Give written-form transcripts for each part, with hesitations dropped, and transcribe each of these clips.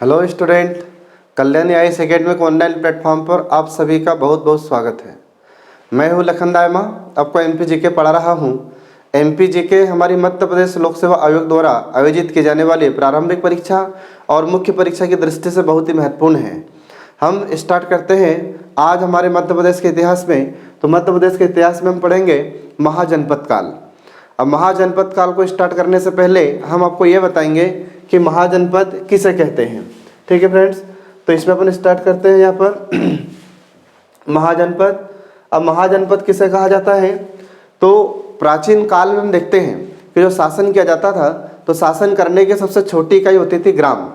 Hello student, Kalyani IAS academy online platform पर आप सभी का बहुत बहुत स्वागत है। मैं हूं लखन दायमा, आपको एमपी जीके पढ़ा रहा हूं। एमपी जीके हमारी मध्य प्रदेश लोक सेवा आयोग द्वारा आयोजित की जाने वाली प्रारंभिक परीक्षा और मुख्य परीक्षा की दृष्टि से बहुत ही महत्वपूर्ण है। हम स्टार्ट करते हैं आज हमारे मध्य प्रदेश के इतिहास में। तो मध्य प्रदेश के इतिहास में हम पढ़ेंगे महाजनपद काल। अब महाजनपद काल को स्टार्ट करने से पहले हम आपको ये बताएंगे कि महाजनपद किसे कहते हैं। ठीक है फ्रेंड्स, तो इसमें अपन स्टार्ट करते हैं यहाँ पर महाजनपद। अब महाजनपद किसे कहा जाता है? तो प्राचीन काल में हम देखते हैं कि जो शासन किया जाता था तो शासन करने की सबसे छोटी इकाई होती थी ग्राम।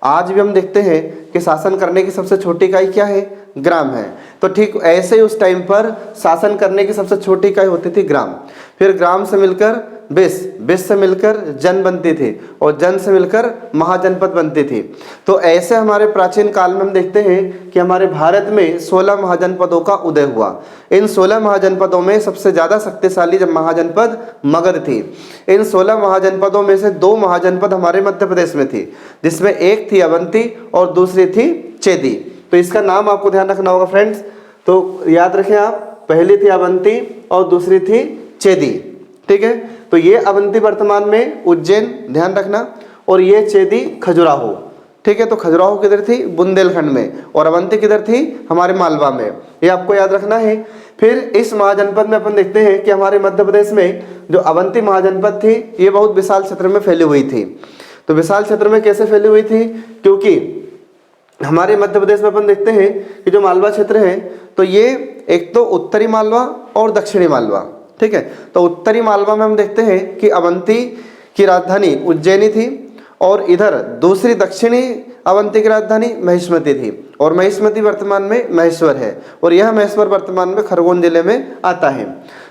आज भी हम देखते हैं कि शासन करने की सबसे छोटी इकाई क्या है? ग्राम है। तो ठीक ऐसे ही उस टाइम पर शासन करने की सबसे छोटी इकाई होती थी ग्राम। फिर ग्राम से मिलकर विस से मिलकर जन बनती थी और जन से मिलकर महाजनपद बनती थी। तो ऐसे हमारे प्राचीन काल में हम देखते हैं कि हमारे भारत में 16 महाजनपदों का उदय हुआ। इन 16 महाजनपदों में सबसे ज़्यादा शक्तिशाली जब महाजनपद मगध थी। इन 16 महाजनपदों में से 2 महाजनपद हमारे मध्य प्रदेश में थी, जिसमें एक थी अवंती और दूसरी थी चेदी। तो इसका नाम आपको ध्यान रखना होगा फ्रेंड्स। तो याद रखें आप, पहली थी अवंती और दूसरी थी चेदी। ठीक है, तो ये अवंती वर्तमान में उज्जैन, ध्यान रखना, और ये चेदी खजुराहो। ठीक है, तो खजुराहो किधर थी? बुंदेलखंड में, और अवंती किधर थी? हमारे मालवा में। ये आपको याद रखना है। फिर इस महाजनपद में अपन देखते हैं कि हमारे मध्य प्रदेश में जो अवंती महाजनपद थी ये बहुत विशाल क्षेत्र में फैली हुई थी। तो विशाल क्षेत्र में कैसे फैली हुई थी? क्योंकि हमारे मध्य प्रदेश में अपन देखते हैं कि जो मालवा क्षेत्र है तो ये एक तो उत्तरी मालवा और दक्षिणी मालवा। ठीक है, तो उत्तरी मालवा में हम देखते हैं कि अवंती की राजधानी उज्जैनी थी और इधर दूसरी दक्षिणी अवंती की राजधानी महिष्मती थी, और महिष्मती वर्तमान में महेश्वर है, और यह महेश्वर वर्तमान में खरगोन जिले में आता है।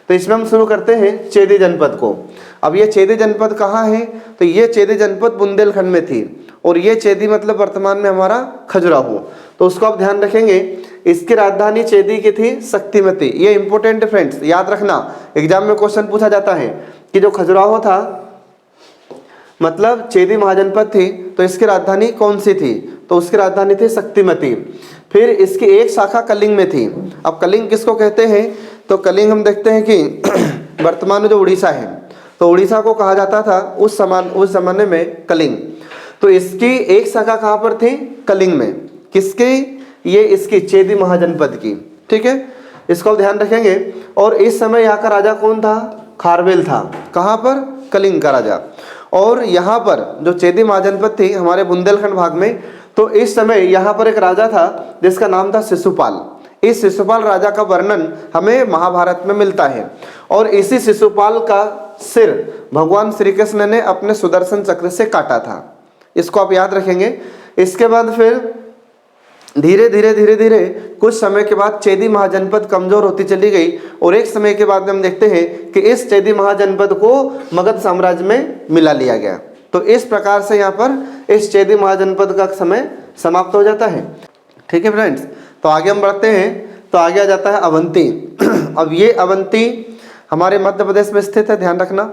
तो इसमें हम शुरू करते हैं चेदी जनपद को। अब ये चेदी जनपद कहाँ है? तो ये चेदी जनपद बुंदेलखंड में थी, और ये चेदी मतलब वर्तमान में हमारा खजुराहो। तो उसको आप ध्यान रखेंगे। इसकी राजधानी चेदी की थी शक्तिमती। ये इंपॉर्टेंट फ्रेंड्स, याद रखना, एग्जाम में क्वेश्चन पूछा जाता है कि जो खजुराहो था मतलब चेदी महाजनपद थी, तो इसकी राजधानी कौन सी थी? तो उसकी राजधानी थी शक्तिमती। फिर इसकी एक शाखा कलिंग में थी। अब कलिंग किसको कहते हैं? तो कलिंग हम देखते हैं कि वर्तमान में जो उड़ीसा है, तो उड़ीसा को कहा जाता था उस जमाने में कलिंग। तो इसकी एक शाखा कहाँ पर थी? कलिंग में। किसकी? ये इसकी चेदी महाजनपद की। ठीक है, इसको ध्यान रखेंगे। और इस समय यहाँ का राजा कौन था? खारवेल था। कहाँ पर? कलिंग का राजा। और यहाँ पर जो चेदी महाजनपद थी हमारे बुंदेलखंड भाग में, तो इस समय यहाँ पर एक राजा था जिसका नाम था शिशुपाल। इस शिशुपाल राजा का वर्णन हमें महाभारत में मिलता है, और इसी शिशुपाल का सिर भगवान श्री कृष्ण ने अपने सुदर्शन चक्र से काटा था। इसको आप याद रखेंगे। इसके बाद फिर धीरे धीरे कुछ समय के बाद चेदी महाजनपद कमजोर होती चली गई, और एक समय के बाद हम देखते हैं कि इस चेदी महाजनपद को मगध साम्राज्य में मिला लिया गया। तो इस प्रकार से यहाँ पर इस चेदी महाजनपद का समय समाप्त हो जाता है। ठीक है फ्रेंड्स, तो आगे हम बढ़ते हैं। तो आगे आ जाता है अवंती। अब ये अवंती हमारे मध्य प्रदेश में स्थित है, ध्यान रखना।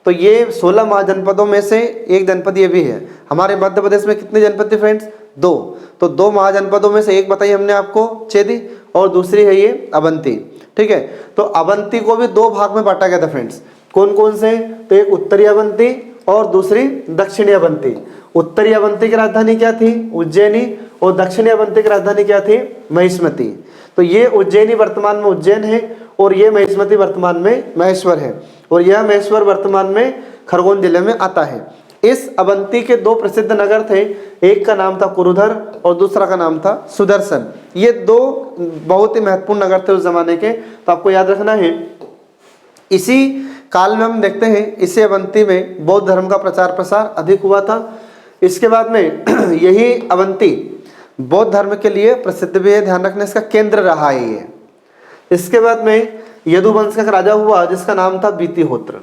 तो ये 16 महाजनपदों में से एक जनपद ये भी है। हमारे मध्य प्रदेश में कितने जनपद थे फ्रेंड्स? 2। तो 2 महाजनपदों में से एक बताई हमने आपको चेदी, और दूसरी है ये अवंती। ठीक है, तो अवंती को भी 2 भाग में बांटा गया था फ्रेंड्स। कौन कौन से? तो एक उत्तरी अवंती और दूसरी दक्षिणी अवंती। उत्तरी अवंती की राजधानी क्या थी? उज्जैनी, और दक्षिणी अवंती की राजधानी क्या थी? महिष्मती। तो ये उज्जैनी वर्तमान में उज्जैन है, और ये महिष्मती वर्तमान में महेश्वर है, और यह महेश्वर वर्तमान में खरगोन जिले में आता है। इस अवंती के 2 प्रसिद्ध नगर थे, एक का नाम था कुरुधर और दूसरा का नाम था सुदर्शन। ये 2 बहुत ही महत्वपूर्ण नगर थे उस जमाने के, तो आपको याद रखना है। इसी काल में हम देखते हैं इसी अवंती में बौद्ध धर्म का प्रचार प्रसार अधिक हुआ था। इसके बाद में यही अवंती बौद्ध धर्म के लिए प्रसिद्ध भी है, ध्यान रखना, इसका केंद्र रहा है ये। इसके बाद में यदुवंश का राजा हुआ जिसका नाम था बीतिहोत्र।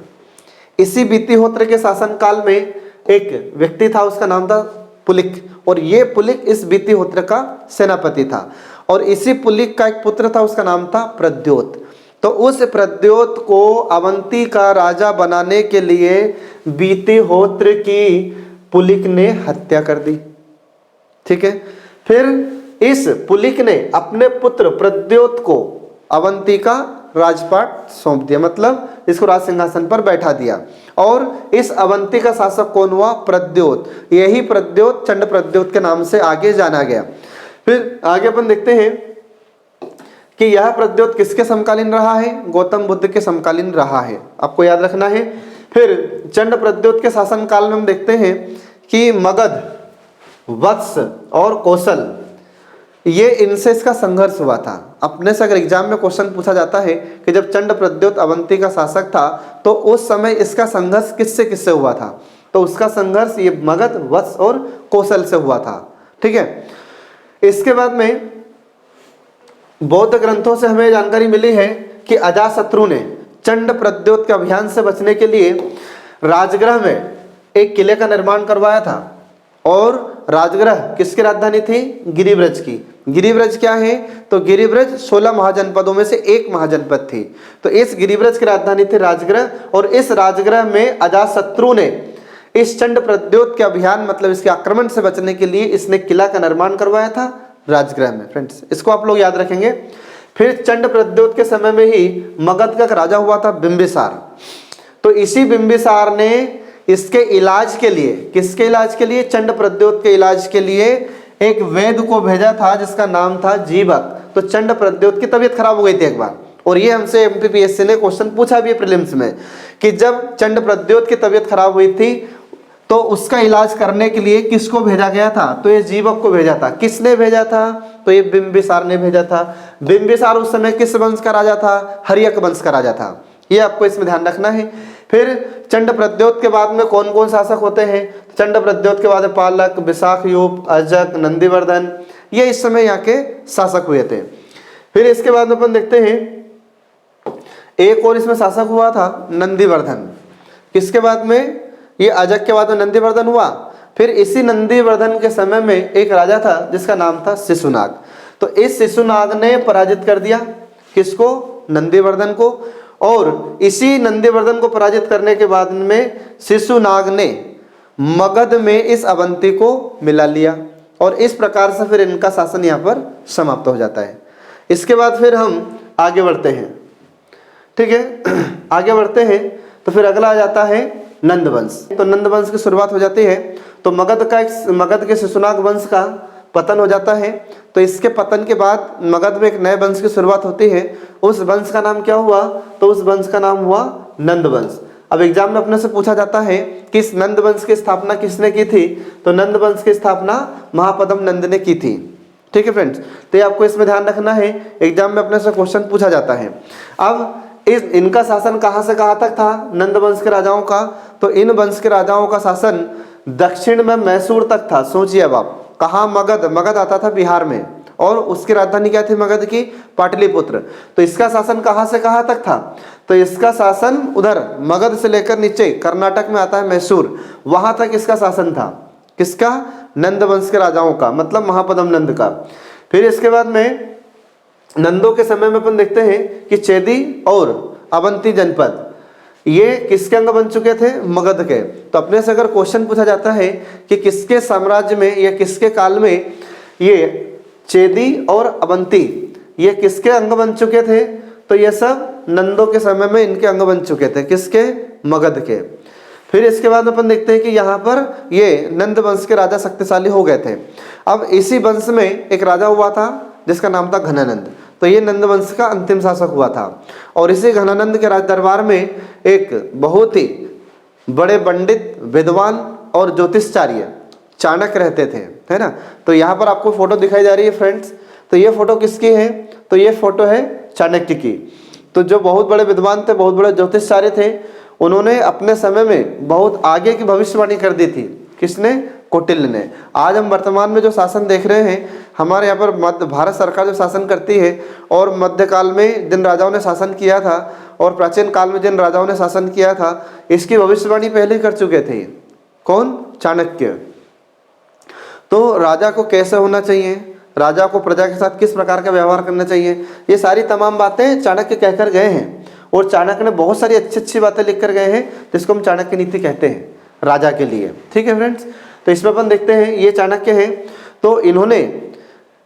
इसी बीतिहोत्र के शासन काल में एक व्यक्ति था, उसका नाम था पुलिक, और ये पुलिक इस बीतिहोत्र का सेनापति था। और इसी पुलिक का एक पुत्र था, उसका नाम था प्रद्योत। तो उस प्रद्योत को अवंती का राजा बनाने के लिए बीतिहोत्र की पुलिक ने हत्या कर दी। ठीक है। फिर इस पुलिक ने अपने पुत्र प्रद्योत को अवंती का राजपाट सौंप दिया, मतलब इसको राज सिंहासन पर बैठा दिया। और इस अवंती का शासक कौन हुआ? प्रद्योत। यही प्रद्योत चंड प्रद्योत के नाम से आगे जाना गया। फिर आगे अपन देखते हैं कि यह प्रद्योत किसके समकालीन रहा है? गौतम बुद्ध के समकालीन रहा है, आपको याद रखना है। फिर चंड प्रद्योत के शासन काल में हम देखते हैं कि मगध, वत्स और कौशल, ये इनसे इसका संघर्ष हुआ था। अपने से अगर एग्जाम में क्वेश्चन पूछा जाता है कि जब चंड प्रद्योत अवंती का शासक था तो उस समय इसका संघर्ष किससे किससे हुआ था, तो उसका संघर्ष ये मगध, वत्स और कौशल से हुआ था। ठीक है। इसके बाद में बौद्ध ग्रंथों से हमें जानकारी मिली है कि अजातशत्रु ने चंड प्रद्योत के अभियान से बचने के लिए राजगृह में एक किले का निर्माण करवाया था। और राजगृह किसकी राजधानी थी? गिरिव्रज की। गिरिव्रज क्या है? तो गिरिव्रज 16 महाजनपदों में से एक महाजनपद थी। तो इस गिरिव्रज की राजधानी थी राजगृह। और इस राजगृह में अजातशत्रु ने इस चंड प्रद्योत के अभियान, मतलब इसके आक्रमण से बचने के लिए इसने किला का निर्माण करवाया था राजगृह में। फ्रेंड्स, इसको आप लोग याद रखेंगे। फिर चंड प्रद्योत के समय में ही मगध का राजा हुआ था बिंबिसार। तो इसी बिंबिसार ने इसके इलाज के लिए, किसके इलाज के लिए? चंड प्रद्योत के इलाज के लिए एक वैद्य को भेजा था जिसका नाम था जीवक। तो चंड प्रद्योत की तबीयत खराब हो गई थी एक बार, और ये हमसे एमपीपीएससी ने क्वेश्चन पूछा भी है प्रीलिम्स में कि जब चंड प्रद्योत की तबीयत खराब हुई थी तो उसका इलाज करने के लिए किसको भेजा गया था? तो ये जीवक को भेजा था। किसने भेजा था? तो ये बिंबिसार ने भेजा था। बिंबिसार उस समय किस वंश का राजा था? हर्यक वंश का राजा था। ये आपको इसमें ध्यान रखना है। फिर चंड प्रद्योत के बाद में कौन कौन शासक होते हैं? चंड प्रद्योत के बाद पालक, विशाखयूप, अजक, नंदीवर्धन, ये इस समय यहाँ के शासक हुए थे। फिर इसके बाद में अपन देखते हैं एक और इसमें शासक हुआ था नंदीवर्धन। किसके बाद में? ये अजक के बाद में नंदीवर्धन हुआ। फिर इसी नंदीवर्धन के समय में एक राजा था जिसका नाम था शिशुनाग। तो इस शिशुनाग ने पराजित कर दिया किसको? नंदीवर्धन को। और इसी नंदीवर्धन को पराजित करने के बाद में शिशुनाग ने मगध में इस अवंती को मिला लिया। और इस प्रकार से फिर इनका शासन यहाँ पर समाप्त हो जाता है। इसके बाद फिर हम आगे बढ़ते हैं। ठीक है, आगे बढ़ते हैं तो फिर अगला आ जाता है नंद वंश। तो नंद वंश की शुरुआत हो जाती है। तो मगध के शिशुनाग वंश का पतन हो जाता है। तो इसके पतन के बाद मगध में एक नए वंश की शुरुआत होती है। उस वंश का नाम क्या हुआ? तो उस वंश का नाम हुआ नंद वंश। अब एग्जाम में अपने से पूछा जाता है कि इस नंद वंश की स्थापना किसने की थी? तो नंद वंश की स्थापना महापद्म नंद ने की थी। ठीक है फ्रेंड्स, तो ये आपको इसमें ध्यान रखना है, एग्जाम में अपने से क्वेश्चन पूछा जाता है। अब इनका शासन कहाँ से कहाँ तक था नंद वंश के राजाओं का? तो इन वंश के राजाओं का शासन दक्षिण में मैसूर तक था। सोचिए अब आप, कहाँ? मगध आता था बिहार में, और उसकी राजधानी क्या थी मगध की? पाटलिपुत्र। तो इसका शासन कहाँ से कहाँ तक था? तो इसका शासन उधर मगध से लेकर नीचे कर्नाटक में आता है मैसूर, वहां तक इसका शासन था। किसका? नंद वंश के राजाओं का, मतलब महापद्म नंद का। फिर इसके बाद में नंदों के समय में अपन देखते हैं कि चेदी और अवंती जनपद ये किसके अंग बन चुके थे? मगध के। तो अपने से अगर क्वेश्चन पूछा जाता है कि किसके साम्राज्य में या किसके काल में ये चेदी और अवंती ये किसके अंग बन चुके थे? तो ये सब नंदों के समय में इनके अंग बन चुके थे। किसके? मगध के। फिर इसके बाद अपन देखते हैं कि यहाँ पर ये नंद वंश के राजा शक्तिशाली हो गए थे। अब इसी वंश में एक राजा हुआ था जिसका नाम था घनानंद। तो ये नंद वंश का अंतिम शासक हुआ था। और इसी घनानंद के राज दरबार में एक बहुत ही बड़े पंडित, विद्वान और ज्योतिषचार्य चाणक्य रहते थे, है ना। तो यहाँ पर आपको फोटो दिखाई जा रही है फ्रेंड्स। तो ये फोटो किसकी है? तो ये फोटो है चाणक्य की। तो जो बहुत बड़े विद्वान थे, बहुत बड़े ज्योतिषचार्य थे, उन्होंने अपने समय में बहुत आगे की भविष्यवाणी कर दी थी। किसने? कौटिल्य ने। आज हम वर्तमान में जो शासन देख रहे हैं, हमारे यहाँ पर भारत सरकार जो शासन करती है, और मध्यकाल में जिन राजाओं ने शासन किया था और प्राचीन काल में जिन राजाओं ने शासन किया था, इसकी भविष्यवाणी पहले कर चुके थे। कौन? चाणक्य। तो राजा को कैसे होना चाहिए, राजा को प्रजा के साथ किस प्रकार का व्यवहार करना चाहिए, ये सारी तमाम बातें चाणक्य कहकर गए हैं। और चाणक्य ने बहुत सारी अच्छी अच्छी बातें लिख कर गए हैं, जिसको हम चाणक्य नीति कहते हैं राजा के लिए। ठीक है फ्रेंड्स, तो इसमें अपन देखते हैं ये चाणक्य है तो इन्होंने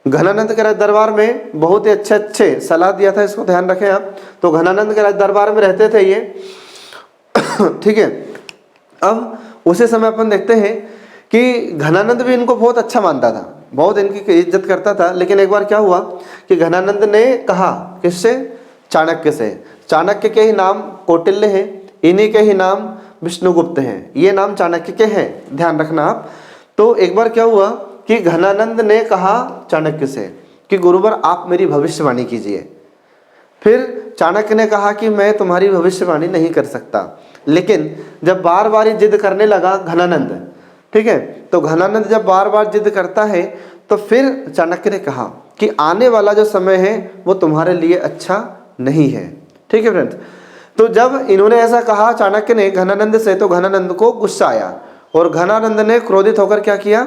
घनानंद के राज दरबार में बहुत ही अच्छे अच्छे सलाह दिया था, इसको ध्यान रखें आप। तो घनानंद के राज दरबार में रहते थे ये, ठीक है। अब उसी समय अपन देखते हैं कि घनानंद भी इनको बहुत अच्छा मानता था, बहुत इनकी इज्जत करता था। लेकिन एक बार क्या हुआ कि घनानंद ने कहा, किससे? चाणक्य से। चाणक्य के ही नाम कौटिल्य है, इन्हीं के ही नाम विष्णुगुप्त हैं, ये नाम चाणक्य के हैं, ध्यान रखना आप। तो एक बार क्या हुआ कि घनानंद ने कहा चाणक्य से कि गुरुवर आप मेरी भविष्यवाणी कीजिए। फिर चाणक्य ने कहा कि मैं तुम्हारी भविष्यवाणी नहीं कर सकता। लेकिन जब बार बार जिद करने लगा घनानंद, ठीक है, तो घनानंद जब बार बार जिद करता है तो फिर चाणक्य ने कहा कि आने वाला जो समय है वो तुम्हारे लिए अच्छा नहीं है, ठीक है फ्रेंड्स। तो जब इन्होंने ऐसा कहा चाणक्य ने घनानंद से, तो घनानंद को गुस्सा आया और घनानंद ने क्रोधित होकर क्या किया,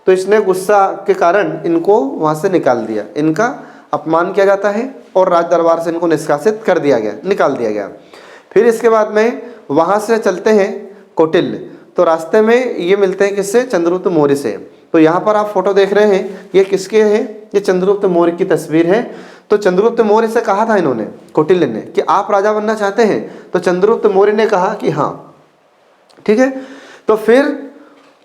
तो इसने गुस्सा के कारण इनको वहाँ से निकाल दिया, इनका अपमान किया जाता है और राज दरबार से इनको निष्कासित कर दिया गया, निकाल दिया गया। फिर इसके बाद में वहाँ से चलते हैं कौटिल्य, तो रास्ते में ये मिलते हैं किससे? चंद्रगुप्त मौर्य से। तो यहाँ पर आप फोटो देख रहे हैं, ये किसके हैं? ये चंद्रगुप्त मौर्य की तस्वीर है। तो चंद्रगुप्त मौर्य से कहा था इन्होंने, कौटिल्य ने, कि आप राजा बनना चाहते हैं? तो चंद्रगुप्त मौर्य ने कहा कि हाँ, ठीक है। तो फिर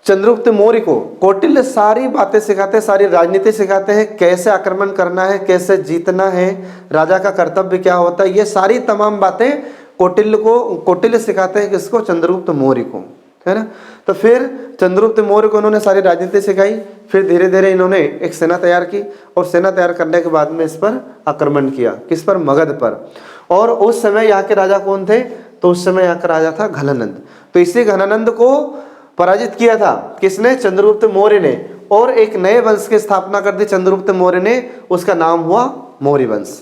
चंद्रगुप्त मौर्य को कौटिल्य सारी बातें सिखाते, सारी राजनीति सिखाते हैं, कैसे आक्रमण करना है, कैसे जीतना है, राजा का कर्तव्य क्या होता है, ये सारी तमाम बातें कौटिल्य सिखाते हैं। किसको? चंद्रगुप्त मौर्य को, है ना। तो फिर चंद्रगुप्त मौर्य को उन्होंने सारी राजनीति सिखाई। फिर धीरे धीरे इन्होंने एक सेना तैयार की और सेना तैयार करने के बाद में इस पर आक्रमण किया। किस पर? मगध पर। और उस समय यहाँ के राजा कौन थे? तो उस समय यहाँ का राजा था घनानंद। तो इसी घनानंद को पराजित किया था किसने? चंद्रगुप्त मौर्य ने, और एक नए वंश की स्थापना कर दी चंद्रगुप्त मौर्य ने, उसका नाम हुआ मौर्य वंश,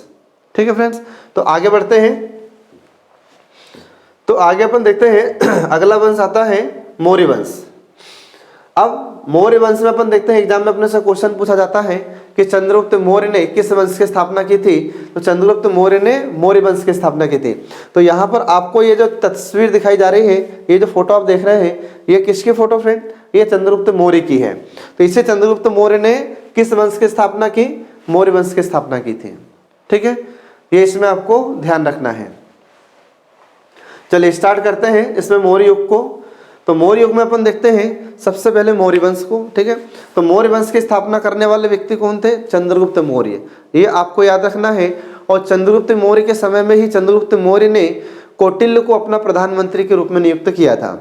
ठीक है फ्रेंड्स। तो आगे बढ़ते हैं, तो आगे अपन देखते हैं अगला वंश आता है मौर्य वंश। अब मौर्य वंश में अपन देखते हैं, एग्जाम में अपने से क्वेश्चन पूछा जाता है कि चंद्रगुप्त मौर्य ने किस वंश की स्थापना की थी? तो चंद्रगुप्त मौर्य ने मौर्य वंश की स्थापना की थी। तो यहाँ पर आपको ये जो तस्वीर दिखाई जा रही है, ये जो फोटो आप देख रहे हैं, ये किसकी फोटो फ्रेंड? ये चंद्रगुप्त मौर्य की है। तो इसे चंद्रगुप्त मौर्य ने किस वंश की स्थापना की? मौर्य वंश की स्थापना की थी, ठीक है। ये इसमें आपको ध्यान रखना है। चलिए स्टार्ट करते हैं इसमें मौर्य युग को। तो मौर्य युग में अपन देखते हैं सबसे पहले मौर्य वंश को, ठीक है। तो मौर्य वंश की स्थापना करने वाले व्यक्ति कौन थे? चंद्रगुप्त मौर्य, ये आपको याद रखना है। और चंद्रगुप्त मौर्य के समय में ही चंद्रगुप्त मौर्य ने कौटिल्य को अपना प्रधानमंत्री के रूप में नियुक्त किया था।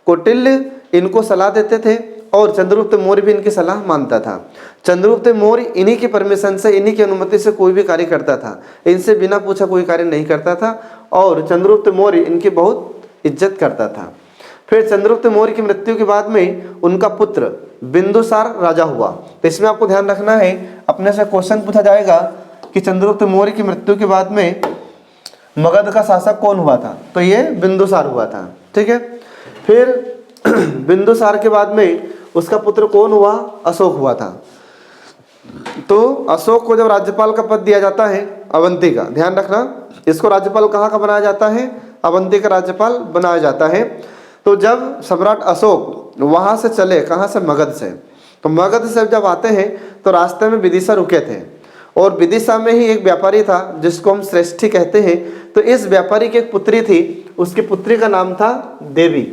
कौटिल्य इनको सलाह देते थे और चंद्रगुप्त मौर्य भी इनकी सलाह मानता था। चंद्रगुप्त मौर्य इन्हीं की परमिशन से, इन्हीं की अनुमति से कोई भी कार्य करता था, इनसे बिना पूछा कोई कार्य नहीं करता था। और चंद्रगुप्त मौर्य इनकी बहुत इज्जत करता था। फिर चंद्रगुप्त मौर्य की मृत्यु के बाद में उनका पुत्र बिंदुसार राजा हुआ। तो इसमें आपको ध्यान रखना है, अपने से क्वेश्चन पूछा जाएगा कि चंद्रगुप्त मौर्य की मृत्यु के बाद में मगध का शासक कौन हुआ था? तो ये बिंदुसार हुआ था, ठीक है। फिर बिंदुसार के बाद में उसका पुत्र कौन हुआ? अशोक हुआ था। तो अशोक को जब राज्यपाल का पद दिया जाता है, अवंती का, ध्यान रखना, इसको राज्यपाल कहाँ का बनाया जाता है? अवंती का राज्यपाल बनाया जाता है। तो जब सम्राट अशोक वहाँ से चले, कहाँ से? मगध से। तो मगध से जब आते हैं तो रास्ते में विदिशा रुके थे, और विदिशा में ही एक व्यापारी था जिसको हम श्रेष्ठी कहते हैं। तो इस व्यापारी की एक पुत्री थी, उसकी पुत्री का नाम था देवी।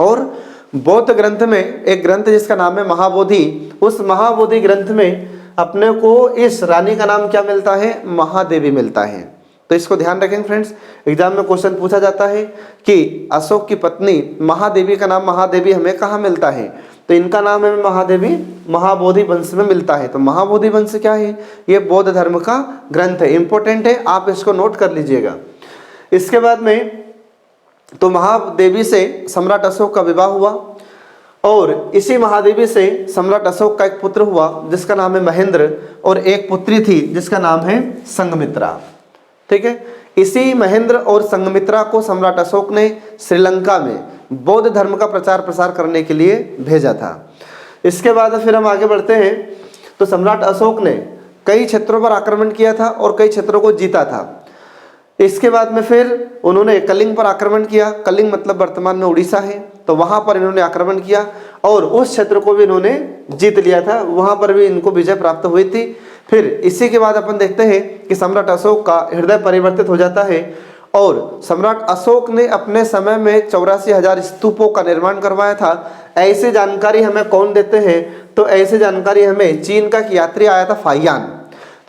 और बौद्ध ग्रंथ में एक ग्रंथ जिसका नाम है महाबोधि, उस महाबोधि ग्रंथ में अपने को इस रानी का नाम क्या मिलता है? महादेवी मिलता है। तो इसको ध्यान रखेंगे फ्रेंड्स, एग्जाम में क्वेश्चन पूछा जाता है कि अशोक की पत्नी महादेवी का नाम महादेवी हमें कहाँ मिलता है? तो इनका नाम है महादेवी, महाबोधि वंश में मिलता है। तो महाबोधि वंश क्या है? ये बौद्ध धर्म का ग्रंथ है, इंपॉर्टेंट है, आप इसको नोट कर लीजिएगा। इसके बाद में तो महादेवी से सम्राट अशोक का विवाह हुआ, और इसी महादेवी से सम्राट अशोक का एक पुत्र हुआ जिसका नाम है महेंद्र, और एक पुत्री थी जिसका नाम है संघमित्रा, ठीक है। इसी महेंद्र और संघमित्रा को सम्राट अशोक ने श्रीलंका में बौद्ध धर्म का प्रचार प्रसार करने के लिए भेजा था। इसके बाद फिर हम आगे बढ़ते हैं। तो सम्राट अशोक ने कई क्षेत्रों पर आक्रमण किया था और कई क्षेत्रों को जीता था। इसके बाद में फिर उन्होंने कलिंग पर आक्रमण किया। कलिंग मतलब वर्तमान में उड़ीसा है। तो वहाँ पर इन्होंने आक्रमण किया और उस क्षेत्र को भी इन्होंने जीत लिया था, वहाँ पर भी इनको विजय प्राप्त हुई थी। फिर इसी के बाद अपन देखते हैं कि सम्राट अशोक का हृदय परिवर्तित हो जाता है और सम्राट अशोक ने अपने समय में 84,000 स्तूपों का निर्माण करवाया था। ऐसी जानकारी हमें कौन देते हैं? तो ऐसी जानकारी हमें चीन का यात्री आया था फाहियान।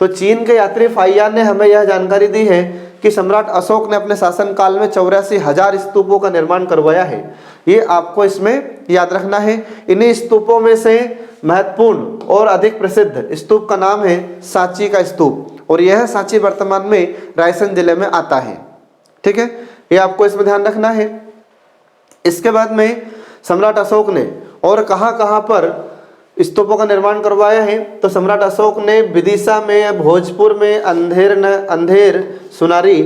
तो चीन के यात्री फाहियान ने हमें यह जानकारी दी है कि सम्राट अशोक ने अपने शासनकाल में 84,000 स्तूपों का निर्माण करवाया है। ये आपको इसमें याद रखना है। इन्हीं स्तूपों में से महत्वपूर्ण और अधिक प्रसिद्ध स्तूप का नाम है सांची का स्तूप और यह सांची वर्तमान में रायसेन जिले में आता है। ठीक है, ये आपको इसमें ध्यान रखना है। इसके बाद में सम्राट अशोक ने और कहाँ पर स्तूपों का निर्माण करवाया है? तो सम्राट अशोक ने विदिशा में, भोजपुर में, अंधेर, सुनारी,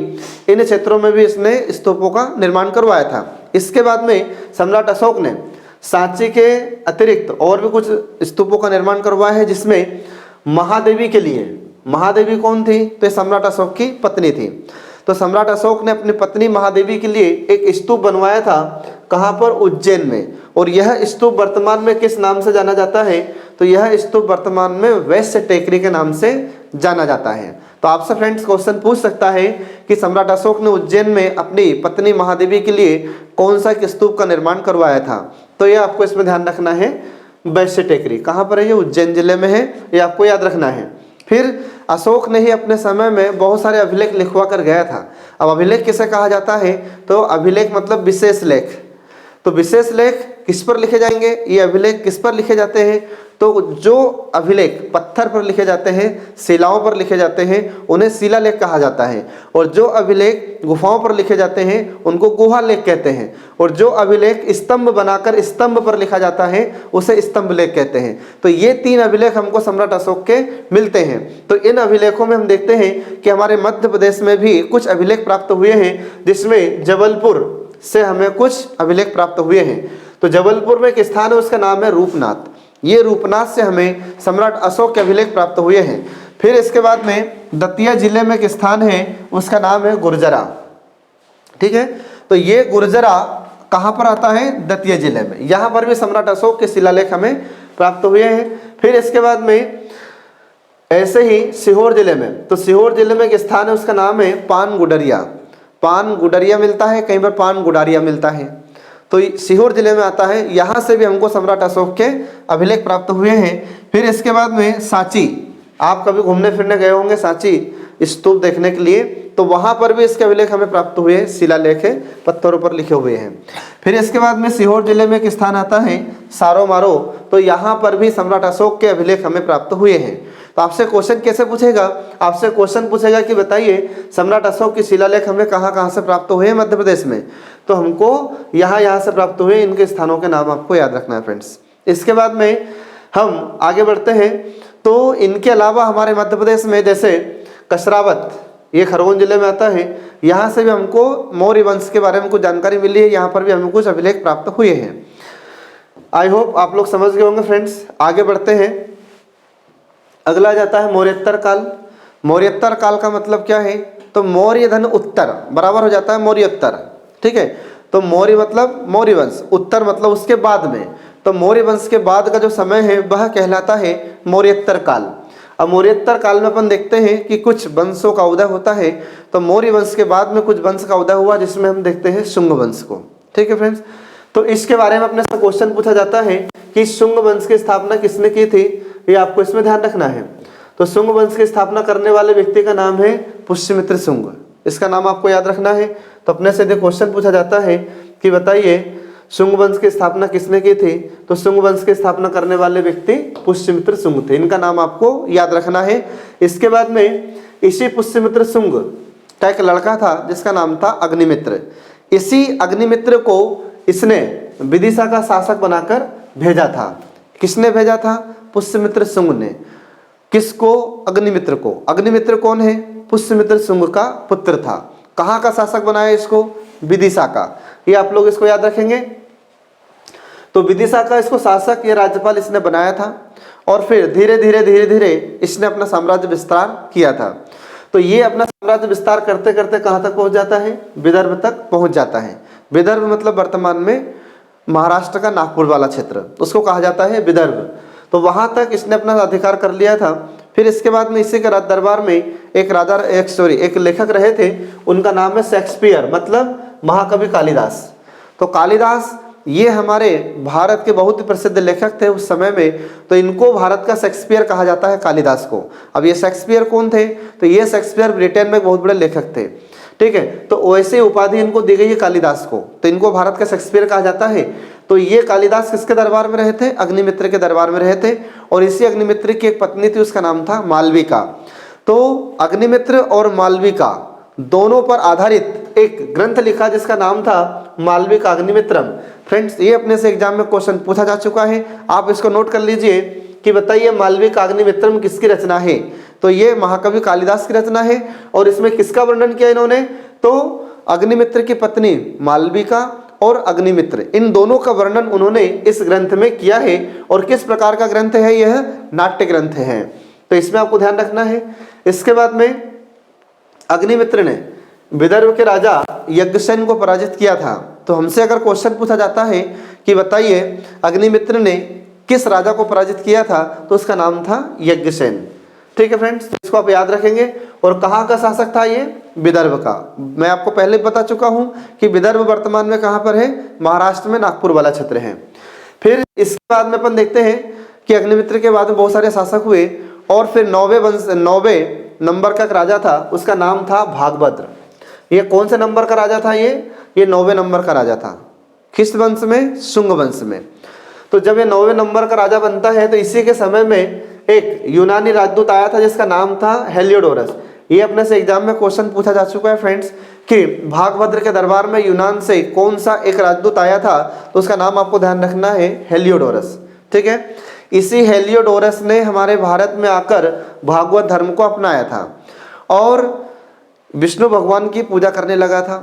इन क्षेत्रों में भी इसने स्तूपों का निर्माण करवाया था। इसके बाद में सम्राट अशोक ने सांची के अतिरिक्त और भी कुछ स्तूपों का निर्माण करवाया है, जिसमें महादेवी के लिए, महादेवी कौन थी? तो सम्राट अशोक की पत्नी थी। तो सम्राट अशोक ने अपनी पत्नी महादेवी के लिए एक स्तूप बनवाया था। कहाँ पर? उज्जैन में। और यह स्तूप वर्तमान में किस नाम से जाना जाता है? तो यह स्तूप वर्तमान में वैश्य टेकरी के नाम से जाना जाता है। तो आपसे फ्रेंड्स क्वेश्चन पूछ सकता है कि सम्राट अशोक ने उज्जैन में अपनी पत्नी महादेवी के लिए कौन सा स्तूप का निर्माण करवाया था? तो यह आपको इसमें ध्यान रखना है, वैश्य टेकरी। कहाँ पर है? ये उज्जैन जिले में है, ये आपको याद रखना है। फिर अशोक ने ही अपने समय में बहुत सारे अभिलेख लिखवा कर गया था। अब अभिलेख किसे कहा जाता है? तो अभिलेख मतलब विशेष लेख। तो विशेष लेख किस पर लिखे जाएंगे? ये अभिलेख किस पर लिखे जाते हैं? तो जो अभिलेख पत्थर पर लिखे जाते हैं, शिलाओं पर लिखे जाते हैं, उन्हें शिलालेख कहा जाता है। और जो अभिलेख गुफाओं पर लिखे जाते हैं, उनको गुहा लेख कहते हैं। और जो अभिलेख स्तंभ बनाकर स्तंभ पर लिखा जाता है, उसे स्तंभ लेख कहते हैं। तो ये 3 अभिलेख हमको सम्राट अशोक के मिलते हैं। तो इन अभिलेखों में हम देखते हैं कि हमारे मध्य प्रदेश में भी कुछ अभिलेख प्राप्त हुए हैं, जिसमें जबलपुर से हमें कुछ अभिलेख प्राप्त हुए हैं। तो जबलपुर में एक स्थान है, उसका नाम है रूपनाथ। ये रूपनाथ से हमें सम्राट अशोक के अभिलेख प्राप्त हुए हैं। फिर इसके बाद में दतिया जिले में एक स्थान है, उसका नाम है गुर्जरा। ठीक है, तो ये गुर्जरा कहाँ पर आता है? दतिया जिले में। यहाँ पर भी सम्राट अशोक के शिलालेख हमें प्राप्त हुए हैं। फिर इसके बाद में ऐसे ही सीहोर जिले में, तो सीहोर जिले में एक स्थान है, उसका नाम है पान गुडरिया। पान गुडरिया मिलता है, कहीं पर पान गुडारिया मिलता है, तो सीहोर जिले में आता है। यहाँ से भी हमको सम्राट अशोक के अभिलेख प्राप्त हुए हैं। फिर इसके बाद में सांची, आप कभी घूमने फिरने गए होंगे सांची स्तूप देखने के लिए, तो वहाँ पर भी इसके अभिलेख हमें प्राप्त हुए हैं, शिलालेख है, पत्थरों पर लिखे हुए हैं। फिर इसके बाद में सीहोर जिले में एक स्थान आता है सारो मारो, तो यहाँ पर भी सम्राट अशोक के अभिलेख हमें प्राप्त हुए हैं। तो आपसे क्वेश्चन कैसे पूछेगा? आपसे क्वेश्चन पूछेगा कि बताइए सम्राट अशोक के शिलालेख हमें कहाँ से प्राप्त हुए हैं मध्य प्रदेश में? तो हमको यहाँ से प्राप्त हुए, इनके स्थानों के नाम आपको याद रखना है फ्रेंड्स। इसके बाद में हम आगे बढ़ते हैं। तो इनके अलावा हमारे मध्य प्रदेश में जैसे कसरावत, ये खरगोन जिले में आता है, यहाँ से भी हमको मौर्य वंश के बारे में कुछ जानकारी मिली है। यहाँ पर भी हमें कुछ अभिलेख प्राप्त हुए हैं। आई होप आप लोग समझ गए होंगे फ्रेंड्स। आगे बढ़ते हैं। अगला जाता है मौर्योत्तर काल। मौर्योत्तर काल का मतलब क्या है? तो मौर्य धन उत्तर बराबर हो जाता है मौर्योत्तर। ठीक है, तो मौर्य मतलब मौर्य वंश, उत्तर मतलब उसके बाद में। तो मौर्य वंश के बाद का जो समय है वह कहलाता है मौर्योत्तर काल। अब मौर्योत्तर काल में अपन देखते हैं कि कुछ वंशों का उदय होता है। तो मौर्य वंश के बाद में कुछ वंश का उदय हुआ, जिसमें हम देखते हैं शुंग वंश को। ठीक है फ्रेंड्स, तो इसके बारे में अपने से क्वेश्चन पूछा जाता है कि शुंग वंश की स्थापना किसने की थी? ये आपको इसमें ध्यान रखना है। तो शुंग वंश की स्थापना करने वाले व्यक्ति का नाम है पुष्यमित्र शुंग। इसका नाम आपको याद रखना है। तो अपने से क्वेश्चन पूछा जाता है कि बताइए शुंग वंश की स्थापना किसने की थी? तो शुंग वंश की स्थापना करने वाले व्यक्ति पुष्यमित्र शुंग थे। इनका नाम आपको याद रखना है। इसके बाद में इसी पुष्यमित्र शुंग का एक लड़का था जिसका नाम था अग्निमित्र। इसी अग्निमित्र को इसने विदिशा का शासक बनाकर भेजा था। किसने भेजा था? पुष्यमित्र शुंग ने। किसको? अग्निमित्र को। अग्निमित्र कौन है? पुष्यमित्र शुंग का पुत्र था। कहाँ का शासक बनाया इसको? विदिशा का। ये आप लोग इसको याद रखेंगे। तो विदिशा का इसको शासक या राज्यपाल इसने बनाया था और फिर धीरे धीरे इसने अपना साम्राज्य विस्तार किया था। तो ये अपना साम्राज्य विस्तार करते करते कहाँ तक पहुँच जाता है? विदर्भ तक पहुँच जाता है। विदर्भ मतलब वर्तमान में महाराष्ट्र का नागपुर वाला क्षेत्र, उसको कहा जाता है विदर्भ। तो वहां तक इसने अपना अधिकार कर लिया था। फिर इसके बाद में इसी के दरबार में एक लेखक रहे थे, उनका नाम है शेक्सपियर, मतलब महाकवि कालिदास। तो कालिदास ये हमारे भारत के बहुत ही प्रसिद्ध लेखक थे उस समय में, तो इनको भारत का शेक्सपियर कहा जाता है, कालिदास को। अब ये शेक्सपियर कौन थे? तो ये शेक्सपियर ब्रिटेन में बहुत बड़े लेखक थे, ठीक है। तो वैसे उपाधि इनको दी गई है कालिदास को, तो इनको भारत का शेक्सपियर कहा जाता है। तो ये कालिदास किसके दरबार में रहे थे? अग्निमित्र के दरबार में रहे थे। और इसी अग्निमित्र की एक पत्नी थी, उसका नाम था मालविका। तो अग्निमित्र और मालविका दोनों पर आधारित एक ग्रंथ लिखा जिसका नाम था मालविका अग्निमित्रम। फ्रेंड्स, ये अपने से एग्जाम में क्वेश्चन पूछा जा चुका है, आप इसको नोट कर लीजिए कि बताइए मालविका अग्निमित्रम किसकी रचना है? तो ये महाकवि कालिदास की रचना है। और इसमें किसका वर्णन किया इन्होंने? तो अग्निमित्र की पत्नी मालविका और अग्निमित्र, इन दोनों का वर्णन उन्होंने इस ग्रंथ में किया है। और किस प्रकार का ग्रंथ है? यह नाट्य ग्रंथ है, तो इसमें आपको ध्यान रखना है। इसके बाद में अग्निमित्र ने विदर्भ के राजा यज्ञसेन को पराजित किया था। तो हमसे अगर क्वेश्चन पूछा जाता है कि बताइए अग्निमित्र ने किस राजा को पराजित किया था, तो उसका नाम था यज्ञसेन, ठीक है फ्रेंड्स। तो इसको आप याद रखेंगे। और कहाँ का शासक था ये? विदर्भ का। मैं आपको पहले बता चुका हूं कि विदर्भ वर्तमान में कहाँ पर है? महाराष्ट्र में नागपुर वाला क्षेत्र है। फिर इसके बाद में अपन देखते हैं कि अग्निमित्र के बाद में बहुत सारे शासक हुए, और फिर 9वें नंबर का एक राजा था, उसका नाम था भागभद्र। ये कौन से नंबर का राजा था? ये 9वें नंबर का राजा था। किस वंश में? शुंग वंश में। तो जब ये 9वें नंबर का राजा बनता है, तो इसी के समय में एक यूनानी राजदूत आया था जिसका नाम था हेलियोडोरस। ये अपने से एग्जाम में क्वेश्चन पूछा जा चुका है फ्रेंड्स कि भागभद्र के दरबार में यूनान से कौन सा एक राजदूत आया था, तो उसका नाम आपको ध्यान रखना है हेलियोडोरस, ठीक है। इसी हेलियोडोरस ने हमारे भारत में आकर भागवत धर्म को अपनाया था और विष्णु भगवान की पूजा करने लगा था।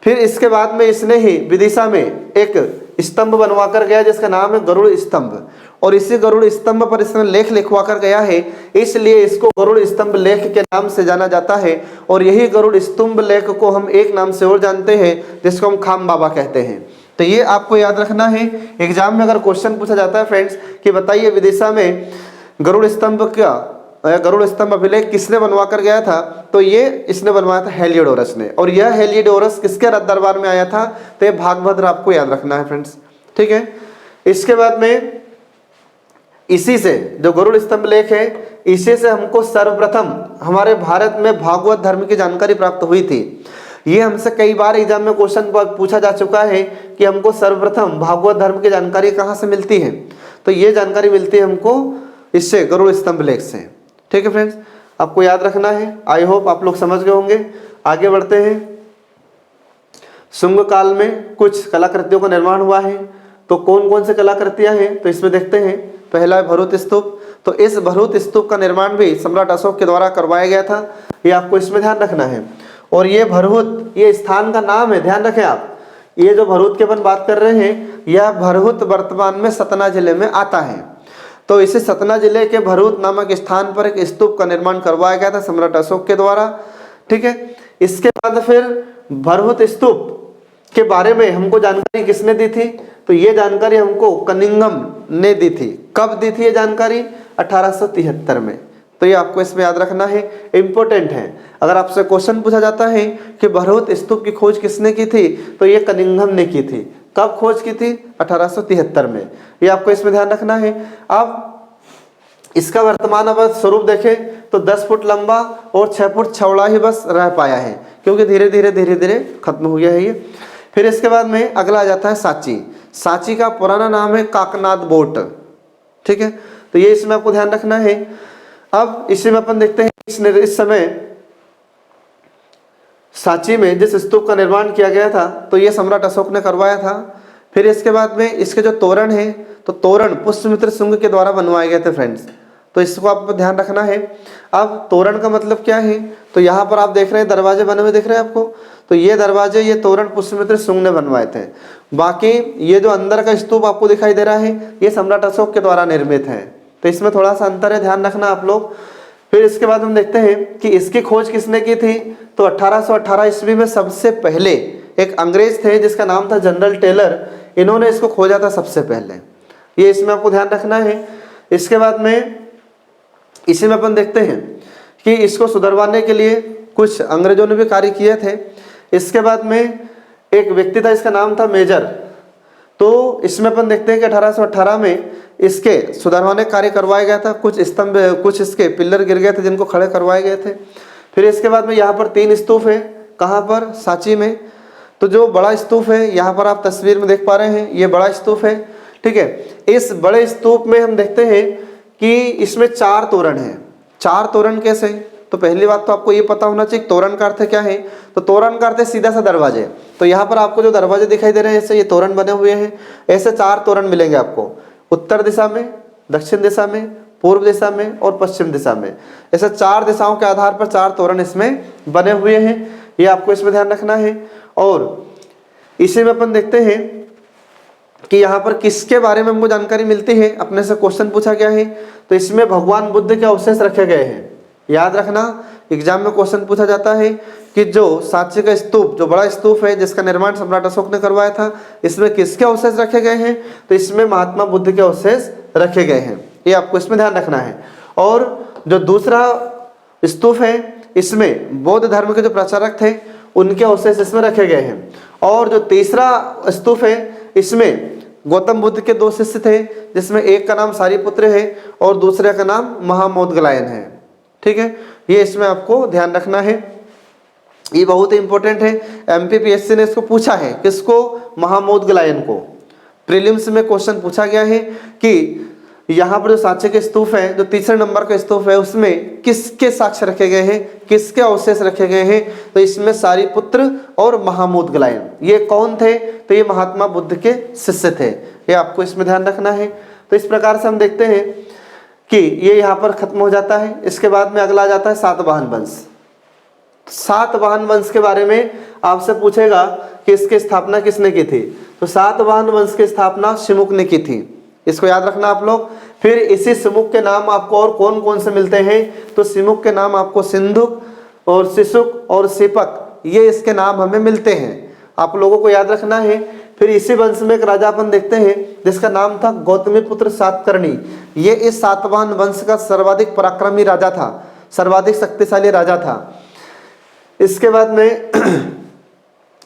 फिर इसके बाद में इसने ही विदिशा में एक स्तंभ बनवा कर गया जिसका नाम है गरुड़ स्तंभ, और इसी गरुड़ स्तंभ पर इसने लेख लिखवा कर गया है, इसलिए इसको गरुड़ स्तंभ लेख के नाम से जाना जाता है। और यही गरुड़ स्तंभ लेख को हम एक नाम से और जानते हैं जिसको हम खाम बाबा कहते हैं। तो ये आपको याद रखना है। एग्जाम में अगर क्वेश्चन पूछा जाता है फ्रेंड्स कि बताइए विदिशा में गरुड़ स्तंभ अभिलेख किसने बनवा कर गया था, तो ये इसने बनवाया था हेलियोडोरस ने। और यह हेलियोडोरस किसके दरबार में आया था? तो ये भागभद्र आपको याद रखना है फ्रेंड्स, ठीक है। इसके बाद में इसी से जो गरुड़ स्तंभ लेख है, इसी से हमको सर्वप्रथम हमारे भारत में भागवत धर्म की जानकारी प्राप्त हुई थी। ये हमसे कई बार एग्जाम में क्वेश्चन पूछा जा चुका है कि हमको सर्वप्रथम भागवत धर्म की जानकारी कहाँ से मिलती है, तो ये जानकारी मिलती है हमको इससे, गरुड़ स्तंभ लेख से, ठीक है फ्रेंड्स। आपको याद रखना है। आई होप आप लोग समझ गए होंगे। आगे बढ़ते हैं। शुंग काल में कुछ कलाकृतियों का निर्माण हुआ है, तो कौन कौन से कलाकृतियां हैं, तो इसमें देखते हैं। पहला है भरूत स्तूप। तो इस भरूत स्तूप का निर्माण भी सम्राट अशोक के द्वारा करवाया गया था, ये आपको इसमें ध्यान रखना है। और ये भरूत, ये स्थान का नाम है, ध्यान रखें आप। ये जो भरूत की अपन बात कर रहे हैं, यह भरूत वर्तमान में सतना जिले में आता है। तो इसी सतना जिले के भरूत नामक स्थान पर एक स्तूप का निर्माण करवाया गया था सम्राट अशोक के द्वारा, ठीक है। इसके बाद फिर भरूत स्तूप के बारे में हमको जानकारी किसने दी थी, तो ये जानकारी हमको कनिंघम ने दी थी। कब दी थी ये जानकारी? 1873 में। तो ये आपको इसमें याद रखना है, इंपॉर्टेंट है। अगर आपसे क्वेश्चन पूछा जाता है कि भरूत स्तूप की खोज किसने की थी, तो ये कनिंघम ने की थी। कब खोज की थी? 1873 में। ये आपको इसमें ध्यान रखना है। अब इसका वर्तमान अब स्वरूप देखें तो 10 फुट लंबा और 6 फुट चौड़ा ही बस रह पाया है, क्योंकि धीरे धीरे खत्म हो गया है ये। फिर इसके बाद में अगला आ जाता है सांची। सांची का पुराना नाम है काकनाद बोट, ठीक है। तो ये इसमें आपको ध्यान रखना है। अब इसी में अपन देखते हैं इस समय सांची में जिस स्तूप का निर्माण किया गया था, तो ये सम्राट अशोक ने करवाया था। फिर इसके बाद में इसके जो तोरण है, तो तोरण पुष्यमित्र शुंग के द्वारा बनवाए गए थे फ्रेंड्स, तो इसको आपको ध्यान रखना है। अब तोरण का मतलब क्या है, तो यहाँ पर आप देख रहे हैं दरवाजे बने हुए दिख रहे हैं आपको, तो ये दरवाजे, ये तोरण पुष्यमित्र शुंग ने बनवाए थे। बाकी ये जो अंदर का स्तूप आपको दिखाई दे रहा है, ये सम्राट अशोक के द्वारा निर्मित है। तो इसमें थोड़ा सा अंतर है, ध्यान रखना आप लोग। फिर इसके बाद हम देखते हैं कि इसकी खोज किसने की थी, तो 1818 ईस्वी में सबसे पहले एक अंग्रेज थे जिसका नाम था जनरल टेलर। इन्होंने इसको खोजा था सबसे पहले, ये इसमें आपको ध्यान रखना है। इसके बाद में इसी में अपन देखते हैं कि इसको सुधरवाने के लिए कुछ अंग्रेजों ने भी कार्य किए थे। इसके बाद में एक व्यक्ति था, इसका नाम था मेजर। तो इसमें अपन देखते हैं कि 1818 में इसके सुधरवाने कार्य करवाया गया था। कुछ स्तंभ, कुछ इसके पिलर गिर गए थे जिनको खड़े करवाए गए थे। फिर इसके बाद में यहाँ पर 3 स्तूप है, कहाँ पर, सांची में। तो जो बड़ा स्तूप है यहाँ पर आप तस्वीर में देख पा रहे हैं, ये बड़ा स्तूप है, ठीक है। इस बड़े स्तूप में हम देखते हैं कि इसमें 4 तोरण हैं। 4 तोरण कैसे? तो पहली बात तो आपको ये पता होना चाहिए तोरण का अर्थ क्या है। तो तोरण का अर्थ है सीधा सा दरवाजे। तो यहाँ पर आपको जो दरवाजे दिखाई दे रहे हैं ऐसे ये तोरण बने हुए हैं। ऐसे 4 तोरण मिलेंगे आपको, उत्तर दिशा में, दक्षिण दिशा में, पूर्व दिशा में और पश्चिम दिशा में। ऐसे 4 दिशाओं के आधार पर 4 तोरण इसमें बने हुए हैं, ये आपको इसमें ध्यान रखना है। और इसी में अपन देखते हैं कि यहाँ पर किसके बारे में हमको जानकारी मिलती है, अपने से क्वेश्चन पूछा गया है। तो इसमें भगवान बुद्ध के अवशेष रखे गए हैं। याद रखना, एग्जाम में क्वेश्चन पूछा जाता है कि जो सांची का स्तूप, जो बड़ा स्तूप है जिसका निर्माण सम्राट अशोक ने करवाया था, इसमें किसके अवशेष रखे गए हैं? तो इसमें महात्मा बुद्ध के अवशेष रखे गए हैं, ये आपको इसमें ध्यान रखना है। और जो दूसरा स्तूप है इसमें बौद्ध धर्म के जो प्रचारक थे उनके अवशेष इसमें रखे गए हैं। और जो तीसरा स्तूप है इसमें गौतम बुद्ध के 2 शिष्य थे, जिसमें एक का नाम सारिपुत्र है और दूसरे का नाम महामोदगलायन है, ठीक है। ये इसमें आपको ध्यान रखना है, ये बहुत ही इंपॉर्टेंट है। एमपीपीएससी ने इसको पूछा है, किसको? महामोदगलायन को। प्रीलिम्स में क्वेश्चन पूछा गया है कि यहाँ पर जो सांची के स्तूप है, जो तीसरे नंबर का स्तूप है, उसमें किसके साक्ष्य रखे गए हैं, किसके अवशेष रखे गए हैं? तो इसमें सारिपुत्र और महामोदगलायन, ये कौन थे? तो ये महात्मा बुद्ध के शिष्य थे, ये आपको इसमें ध्यान रखना है। तो इस प्रकार से हम देखते हैं कि ये यहाँ पर खत्म हो जाता है। इसके बाद में अगला आ जाता है सातवाहन वंश। सातवाहन वंश के बारे में आपसे पूछेगा कि इसकी स्थापना किसने की थी? तो सातवाहन वंश की स्थापना शिमुक ने की थी, इसको याद रखना आप लोग। फिर इसी सिमुक के नाम आपको और कौन कौन से मिलते हैं? तो सिमुक के नाम आपको सिंधुक और सिसुक और सिपक, ये इसके नाम हमें मिलते हैं, आप लोगों को याद रखना है। फिर इसी वंश में एक राजा अपन देखते हैं जिसका नाम था गौतमीपुत्र सातकर्णी। ये इस सातवाहन वंश का सर्वाधिक पराक्रमी राजा था, सर्वाधिक शक्तिशाली राजा था। इसके बाद में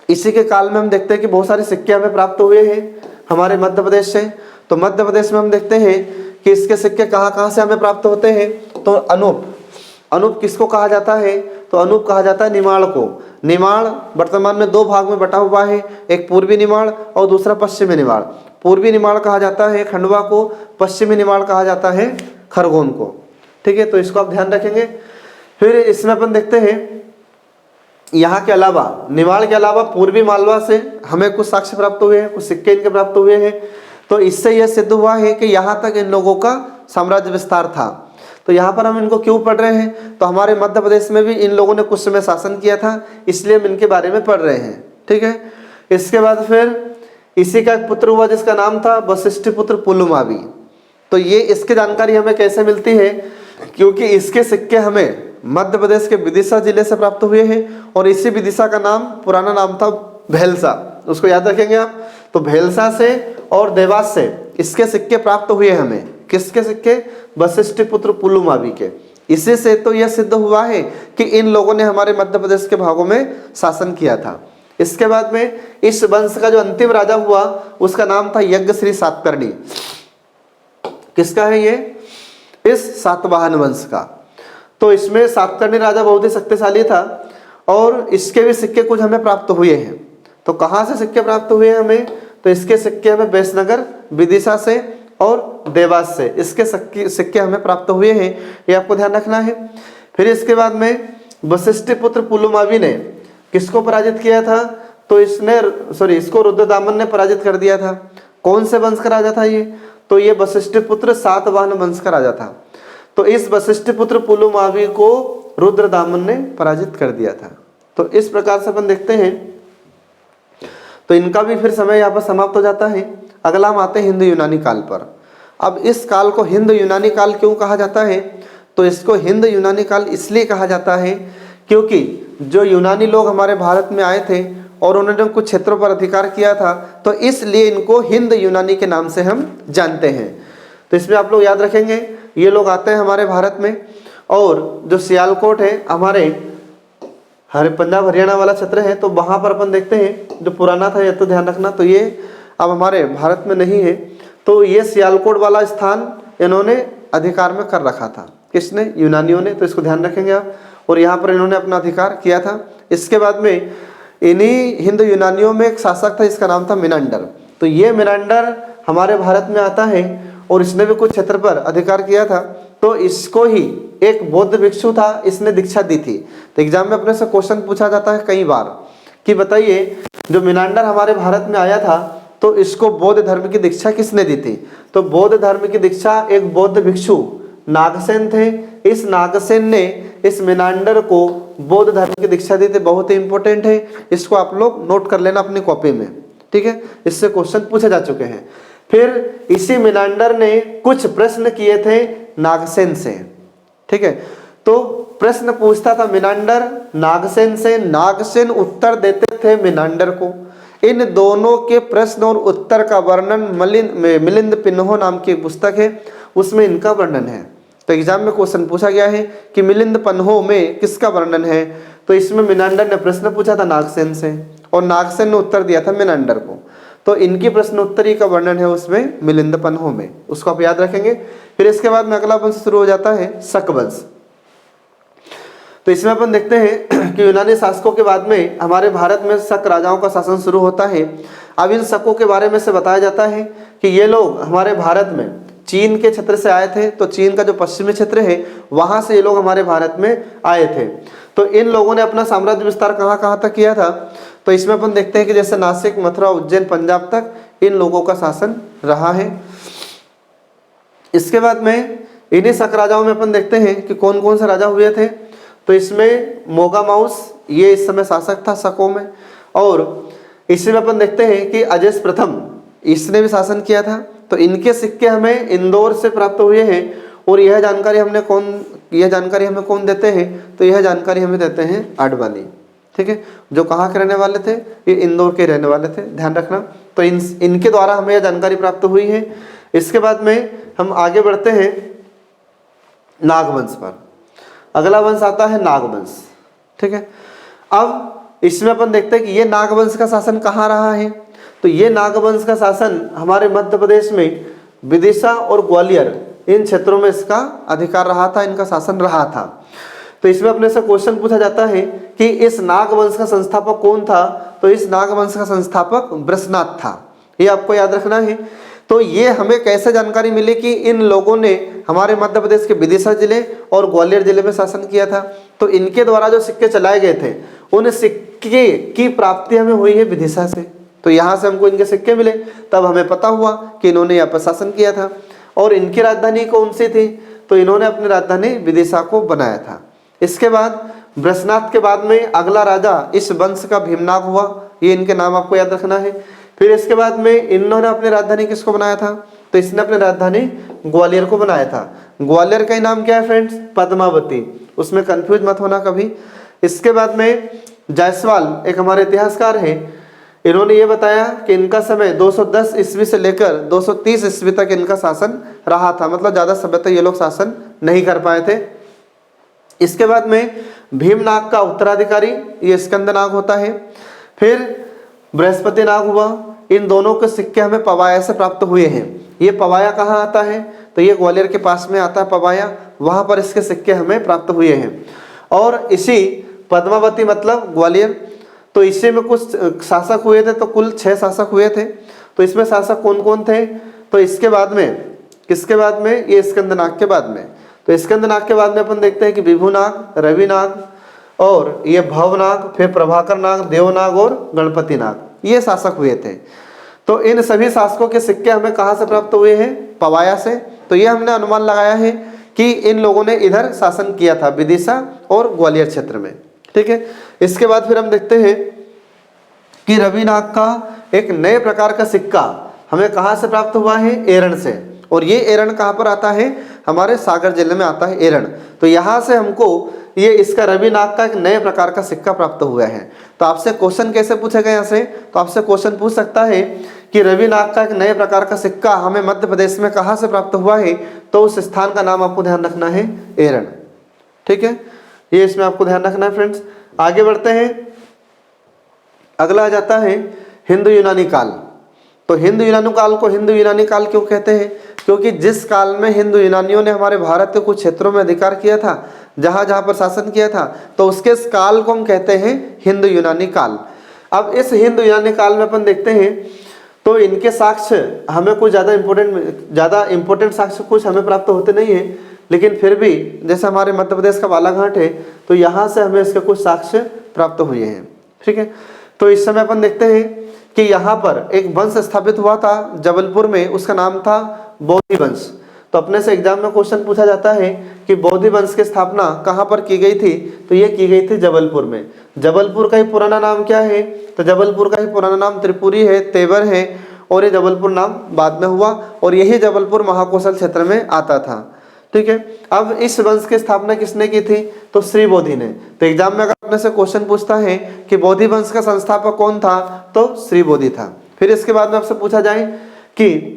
इसी के काल में हम देखते हैं कि बहुत सारे सिक्के हमें प्राप्त हुए हैं हमारे मध्य प्रदेश से। तो मध्य प्रदेश में हम देखते हैं कि इसके सिक्के कहाँ कहाँ से हमें प्राप्त होते हैं? तो अनूप, अनूप किसको कहा जाता है? तो अनूप कहा जाता है निमाड़ को। निमाड़ वर्तमान में 2 भाग में बटा हुआ है, एक पूर्वी निमाड़ और दूसरा पश्चिमी निमाड़। पूर्वी निमाड़ कहा जाता है खंडवा को, पश्चिमी निमाड़ कहा जाता है खरगोन को, ठीक है। तो इसको आप ध्यान रखेंगे। फिर इसमें अपन देखते हैं यहाँ के अलावा, निमाड़ के अलावा पूर्वी मालवा से हमें कुछ साक्ष्य प्राप्त हुए हैं, कुछ सिक्के इनके प्राप्त हुए हैं। तो इससे यह सिद्ध हुआ है कि यहाँ तक इन लोगों का साम्राज्य विस्तार था। तो यहाँ पर हम इनको क्यों पढ़ रहे हैं? तो हमारे मध्य प्रदेश में भी इन लोगों ने कुछ समय शासन किया था, इसलिए हम इनके बारे में पढ़ रहे हैं, ठीक है। इसके बाद फिर इसी का एक पुत्र हुआ जिसका नाम था वशिष्ठपुत्र पुलुमावी। तो ये इसकी जानकारी हमें कैसे मिलती है? क्योंकि इसके सिक्के हमें मध्य प्रदेश के विदिशा जिले से प्राप्त हुए हैं और इसी विदिशा का नाम, पुराना नाम था भेलसा, उसको याद रखेंगे आप। तो भेलसा से और देवास से इसके सिक्के प्राप्त हुए हमें। किसके सिक्के? वशिष्ठपुत्र पुलुमावी के। इसी से तो यह सिद्ध हुआ है कि इन लोगों ने हमारे मध्य प्रदेश के भागों में शासन किया था। इसके बाद में इस वंश का जो अंतिम राजा हुआ उसका नाम था यज्ञश्री सातकर्णी। किसका है ये? इस सातवाहन वंश का। तो इसमें सातकर्णी राजा बहुत ही शक्तिशाली था और इसके भी सिक्के कुछ हमें प्राप्त हुए हैं। तो कहाँ से सिक्के प्राप्त हुए हैं हमें? तो इसके सिक्के हमें वैसनगर, विदिशा से और देवास से इसके सिक्के हमें प्राप्त हुए हैं, ये आपको ध्यान रखना है। फिर इसके बाद में वशिष्ठपुत्र पुलुमावी ने किसको पराजित किया था? तो इसको रुद्रदामन ने पराजित कर दिया था। कौन से वंश का राजा था ये? तो ये वशिष्ठपुत्र सातवाहन वंश का राजा था। तो इस वशिष्ठपुत्र पुलुमावी को रुद्रदामन ने पराजित कर दिया था। तो इस प्रकार से अपन देखते हैं। तो इनका भी फिर समय यहाँ पर समाप्त हो जाता है। अगला हम आते हैं हिंदू यूनानी काल पर। अब इस काल को हिंदू यूनानी काल क्यों कहा जाता है? तो इसको हिंदू यूनानी काल इसलिए कहा जाता है क्योंकि जो यूनानी लोग हमारे भारत में आए थे और उन्होंने कुछ क्षेत्रों पर अधिकार किया था, तो इसलिए इनको हिंद यूनानी के नाम से हम जानते हैं। तो इसमें आप लोग याद रखेंगे, ये लोग आते हैं हमारे भारत में, और जो सियालकोट है हमारे पंजाब हरियाणा वाला क्षेत्र है, तो वहाँ पर अपन देखते हैं जो पुराना था, ये तो ध्यान रखना, तो ये अब हमारे भारत में नहीं है। तो ये सियालकोट वाला स्थान इन्होंने अधिकार में कर रखा था, किसने? यूनानियों ने। तो इसको ध्यान रखेंगे आप, और यहाँ पर इन्होंने अपना अधिकार किया था। इसके बाद में इन्हीं हिंद यूनानियों में एक शासक था, इसका नाम था मिनांडर। तो ये मिनांडर हमारे भारत में आता है और इसने भी कुछ क्षेत्र पर अधिकार किया था। तो इसको ही एक बौद्ध भिक्षु था, इसने दीक्षा दी थी। तो एग्जाम में अपने से क्वेश्चन पूछा जाता है कई बार कि बताइए जो मिनांडर हमारे भारत में आया था, तो इसको बौद्ध धर्म की दीक्षा किसने दी थी? तो बौद्ध धर्म की दीक्षा एक बौद्ध भिक्षु नागसेन थे। इस नागसेन ने इस मिनांडर को बौद्ध धर्म की दीक्षा दी थी। बहुत ही इंपॉर्टेंट है, इसको आप लोग नोट कर लेना अपनी कॉपी में, ठीक है? इससे क्वेश्चन पूछे जा चुके हैं। फिर इसी मिनांडर ने कुछ प्रश्न किए थे नागसेन से, ठीक है? तो प्रश्न पूछता था मिनांडर नागसेन से, नागसेन उत्तर देते थे मिनांडर को। इन दोनों के प्रश्न और उत्तर का वर्णन मिलिंद पिन्हो नाम की एक पुस्तक है, उसमें इनका वर्णन है। तो एग्जाम में क्वेश्चन पूछा गया है कि मिलिंद पिन्हो में किसका वर्णन है? तो इसमें मिनांडर ने प्रश्न पूछा था नागसेन से, और नागसेन ने उत्तर दिया था मिनांडर को। तो इनकी प्रश्न उत्तरी का वर्णन है उसमें मिलिंद पिन्हो में, उसको आप याद रखेंगे। फिर इसके बाद में अगला वंश शुरू हो जाता है शक वंश। तो इसमें अपन देखते हैं कि यूनानी शासकों के बाद में हमारे भारत में शक राजाओं का शासन शुरू होता है। अब इन शकों के बारे में से बताया जाता है कि ये लोग हमारे भारत में चीन के क्षेत्र से आए थे। तो चीन का जो पश्चिमी क्षेत्र है वहाँ से ये लोग हमारे भारत में आए थे। तो इन लोगों ने अपना साम्राज्य विस्तार कहाँ कहाँ तक किया था? तो इसमें अपन देखते हैं कि जैसे नासिक, मथुरा, उज्जैन, पंजाब तक इन लोगों का शासन रहा है। इसके बाद में इन्हीं शक राजाओं में अपन देखते हैं कि कौन कौन से राजा हुए थे। तो इसमें मोगा माउस ये इस समय शासक था शकों में, और इसी में अपन देखते हैं कि अजेस प्रथम इसने भी शासन किया था। तो इनके सिक्के हमें इंदौर से प्राप्त हुए हैं, और यह जानकारी हमें कौन देते हैं? तो यह जानकारी हमें देते हैं आडवाणी, ठीक है? जो कहाँ के रहने वाले थे? ये इंदौर के रहने वाले थे, ध्यान रखना। तो इनके द्वारा हमें यह जानकारी प्राप्त हुई है। इसके बाद में हम आगे बढ़ते हैं नागवंश पर। अगला वंश आता है नागवंश, ठीक है? अब इसमें अपन देखते हैं कि ये नागवंश का शासन कहाँ रहा है। तो ये नागवंश का शासन हमारे मध्य प्रदेश में विदिशा और ग्वालियर इन क्षेत्रों में इसका अधिकार रहा था, इनका शासन रहा था। तो इसमें अपने से क्वेश्चन पूछा जाता है कि इस नागवंश का संस्थापक कौन था? तो इस नागवंश का संस्थापक वृषनाथ था, ये आपको याद रखना है। तो ये हमें कैसे जानकारी मिली कि इन लोगों ने हमारे मध्य प्रदेश के विदिशा जिले और ग्वालियर जिले में शासन किया था। तो इनके द्वारा जो सिक्के चलाए गए थे उन सिक्के की प्राप्ति हमें हुई है विदिशा से। तो यहाँ से हमको इनके सिक्के मिले, तब हमें पता हुआ कि इन्होंने यहाँ पर शासन किया था। और इनकी राजधानी कौन सी थी? तो इन्होंने अपनी राजधानी विदिशा को बनाया था। इसके बाद वृषनाथ के बाद में अगला राजा इस वंश का भीमनाग हुआ, ये इनके नाम आपको याद रखना है। फिर इसके बाद में इन्होंने अपनी राजधानी किसको बनाया था? तो इसने अपनी राजधानी ग्वालियर को बनाया था। ग्वालियर का नाम क्या है फ्रेंड्स? पद्मावती, उसमें कंफ्यूज मत होना कभी। इसके बाद में जायसवाल एक हमारे इतिहासकार हैं, इन्होंने ये बताया कि इनका समय 210 ईस्वी से लेकर 230 ईस्वी तक इनका शासन रहा था, मतलब ज़्यादा समय तक ये लोग शासन नहीं कर पाए थे। इसके बाद में भीमनाग का उत्तराधिकारी ये स्कंदनाग होता है। फिर बृहस्पति नाग हुआ। इन दोनों के सिक्के हमें पवाया से प्राप्त हुए हैं। ये पवाया कहाँ आता है? तो ये ग्वालियर के पास में आता है पवाया, वहाँ पर इसके सिक्के हमें प्राप्त हुए हैं। और इसी पद्मावती मतलब ग्वालियर, तो इसी में कुछ शासक हुए थे, तो कुल 6 शासक हुए थे। तो इसमें शासक कौन कौन थे? तो इसके बाद में किसके बाद में? ये स्कंदनाग के बाद में। तो स्कंदनाग के बाद में अपन देखते हैं कि विभुनाग, रविनाग और ये भवनाग, फिर प्रभाकर नाग, देवनाग और गणपति नाग, ये शासक हुए थे। तो इन सभी शासकों के सिक्के हमें कहाँ से प्राप्त हुए हैं? पवाया से। तो ये हमने अनुमान लगाया है कि इन लोगों ने इधर शासन किया था, विदिशा और ग्वालियर क्षेत्र में, ठीक है? इसके बाद फिर हम देखते हैं कि रविनाग का एक नए प्रकार का सिक्का हमें कहाँ से प्राप्त हुआ है? एरण से। और ये एरण कहाँ पर आता है? हमारे सागर जिले में आता है एरण। तो यहाँ से हमको ये इसका रवि नाग का एक नए प्रकार का सिक्का प्राप्त हुआ है। तो आपसे क्वेश्चन कैसे पूछेगा यहाँ से, तो आपसे क्वेश्चन पूछ सकता है कि रवि नाग का एक नए प्रकार का सिक्का हमें मध्य प्रदेश में कहाँ से प्राप्त हुआ है, तो उस स्थान का नाम आपको ध्यान रखना है एरन। ठीक है, ये इसमें आपको ध्यान रखना है फ्रेंड्स। आगे बढ़ते हैं, अगला आ जाता है हिंदू यूनानी काल। तो हिंदू यूनानी काल को हिंदू यूनानी काल क्यों कहते हैं, क्योंकि जिस काल में हिंदू यूनानियों ने हमारे भारत के कुछ क्षेत्रों में अधिकार किया था, जहाँ जहाँ पर शासन किया था, तो उसके इस काल को हम कहते हैं हिंदू यूनानी काल। अब इस हिंदू यूनानी काल में अपन देखते हैं तो इनके साक्ष्य हमें कुछ ज़्यादा इंपॉर्टेंट साक्ष्य कुछ हमें प्राप्त होते नहीं है, लेकिन फिर भी जैसे हमारे मध्य प्रदेश का बालाघाट है, तो यहाँ से हमें इसके कुछ साक्ष्य प्राप्त हुए हैं। ठीक है, तो इस समय अपन देखते हैं कि यहाँ पर एक वंश स्थापित हुआ था जबलपुर में, उसका नाम था बौद्धि वंश। तो अपने से एग्जाम में क्वेश्चन पूछा जाता है कि बौद्धि वंश की स्थापना कहाँ पर की गई थी, तो ये की गई थी जबलपुर में। जबलपुर का ही पुराना नाम क्या है, तो जबलपुर का ही पुराना नाम त्रिपुरी है, तेवर है, और ये जबलपुर नाम बाद में हुआ, और यही जबलपुर महाकौशल क्षेत्र में आता था। ठीक है, अब इस वंश की स्थापना किसने की थी, तो श्री बोधि ने। तो एग्जाम में अगर अपने से क्वेश्चन पूछता है कि बोधि वंश का संस्थापक कौन था, तो श्री बोधि था। फिर इसके बाद में आपसे पूछा जाए कि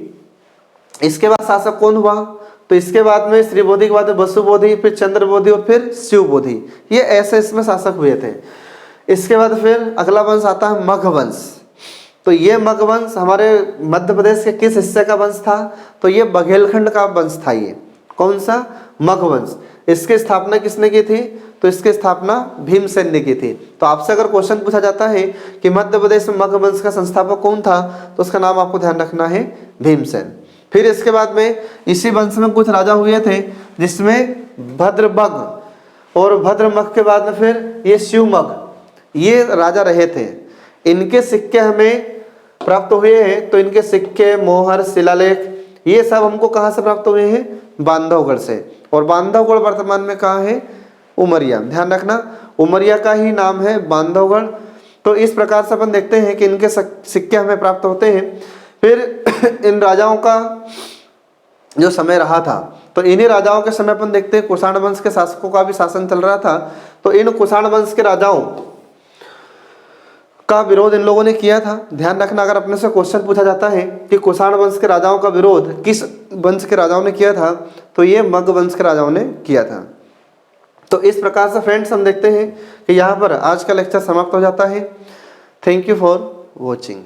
इसके बाद शासक कौन हुआ, तो इसके बाद में श्री बोधि के बाद बसु बोधि, फिर चंद्र बोधि और फिर शिव बोधि, ये ऐसे इसमें शासक हुए थे। इसके बाद फिर अगला वंश आता है मगध वंश। तो ये मगध वंश हमारे मध्य प्रदेश के किस हिस्से का वंश था, तो ये बघेलखंड का वंश था। ये कौन सा, मगध वंश। इसकी स्थापना किसने की थी, तो इसकी स्थापना भीमसेन ने की थी। तो आपसे अगर क्वेश्चन पूछा जाता है कि मध्य प्रदेश में मगध वंश का संस्थापक कौन था, तो उसका नाम आपको ध्यान रखना है भीमसेन। फिर इसके बाद में इसी वंश में कुछ राजा हुए थे, जिसमें भद्रमग और भद्रमग के बाद में फिर ये शिवमग, ये राजा रहे थे। इनके सिक्के हमें प्राप्त हुए हैं। तो इनके सिक्के, मोहर, शिलालेख, ये सब हमको कहाँ से प्राप्त हुए हैं, बांधवगढ़ से। और बांधवगढ़ वर्तमान में कहाँ है, उमरिया। ध्यान रखना, उमरिया का ही नाम है बांधवगढ़। तो इस प्रकार से अपन देखते हैं कि इनके सिक्के हमें प्राप्त होते हैं। फिर इन राजाओं का जो समय रहा था, तो इन्हीं राजाओं के समय अपन देखते हैं कुषाण वंश के शासकों का भी शासन चल रहा था। तो इन कुषाण वंश के राजाओं का विरोध इन लोगों ने किया था। ध्यान रखना, अगर अपने से क्वेश्चन पूछा जाता है कि कुषाण वंश के राजाओं का विरोध किस वंश के राजाओं ने किया था, तो ये मगध वंश के राजाओं ने किया था। तो इस प्रकार से फ्रेंड्स हम देखते हैं कि यहाँ पर आज का लेक्चर समाप्त हो जाता है। Thank you for watching.